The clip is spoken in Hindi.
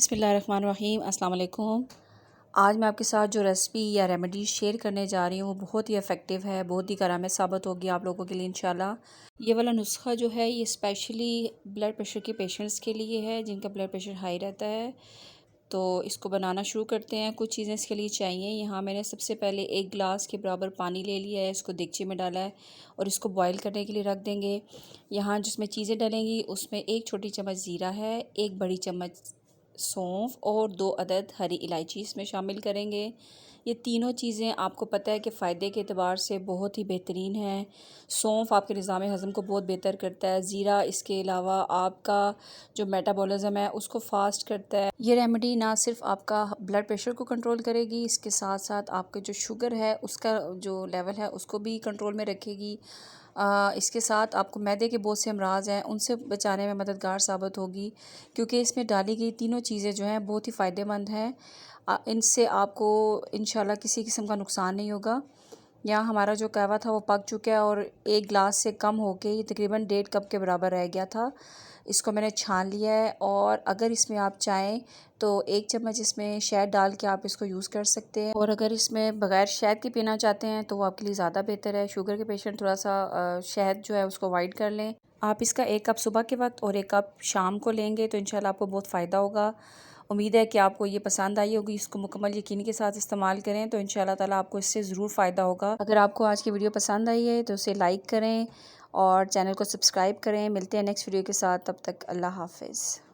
बिस्मिल्लाहिर्रहमानिर्रहीम अस्सलाम वालेकुम। आज मैं आपके साथ जो रेसिपी या रेमेडी शेयर करने जा रही हूँ वो बहुत ही इफ़ेक्टिव है, बहुत ही कारगर साबित होगी आप लोगों के लिए इंशाल्लाह। ये वाला नुस्खा जो है ये स्पेशली ब्लड प्रेशर के पेशेंट्स के लिए है जिनका ब्लड प्रेशर हाई रहता है। तो इसको बनाना शुरू करते हैं। कुछ चीज़ें इसके लिए चाहिए। यहाँ मैंने सबसे पहले 1 गिलास के बराबर पानी ले लिया है, इसको देगची में डाला है और इसको बॉईल करने के लिए रख देंगे। यहाँ जिसमें चीज़ें डलेंगी उसमें 1 छोटी चम्मच ज़ीरा है, 1 बड़ी चम्मच सौंफ और 2 अदद हरी इलायची इसमें शामिल करेंगे। ये तीनों चीज़ें आपको पता है कि फ़ायदे के एतबार से बहुत ही बेहतरीन है। सौंफ आपके निज़ाम हज़म को बहुत बेहतर करता है। ज़ीरा इसके अलावा आपका जो मेटाबॉलिज़्म है उसको फ़ास्ट करता है। ये रेमेडी ना सिर्फ आपका ब्लड प्रेशर को कंट्रोल करेगी, इसके साथ साथ आपके जो शुगर है उसका जो लेवल है उसको भी कंट्रोल में रखेगी। इसके साथ आपको मैदे के बहुत से अमराज हैं उनसे बचाने में मददगार साबित होगी, क्योंकि इसमें डाली गई तीनों चीज़ें जो हैं बहुत ही फ़ायदेमंद हैं। इनसे आपको इंशाल्लाह किसी किस्म का नुकसान नहीं होगा। यहाँ हमारा जो कहवा था वो पक चुका है और 1 गिलास से कम हो के ये तकरीबन 1.5 कप के बराबर रह गया था। इसको मैंने छान लिया है और अगर इसमें आप चाहें तो 1 चम्मच इसमें शहद डाल के आप इसको यूज़ कर सकते हैं, और अगर इसमें बग़ैर शहद के पीना चाहते हैं तो वो आपके लिए ज़्यादा बेहतर है। शुगर के पेशेंट थोड़ा सा शहद जो है उसको अवॉइड कर लें। आप इसका 1 कप सुबह के वक्त और 1 कप शाम को लेंगे तो इंशाल्लाह आपको बहुत फ़ायदा होगा। उम्मीद है कि आपको ये पसंद आई होगी। इसको मुकम्मल यकीन के साथ इस्तेमाल करें तो इंशाल्लाह ताला आपको इससे ज़रूर फ़ायदा होगा। अगर आपको आज की वीडियो पसंद आई है तो उसे लाइक करें और चैनल को सब्सक्राइब करें। मिलते हैं नेक्स्ट वीडियो के साथ, तब तक अल्लाह हाफ़िज़।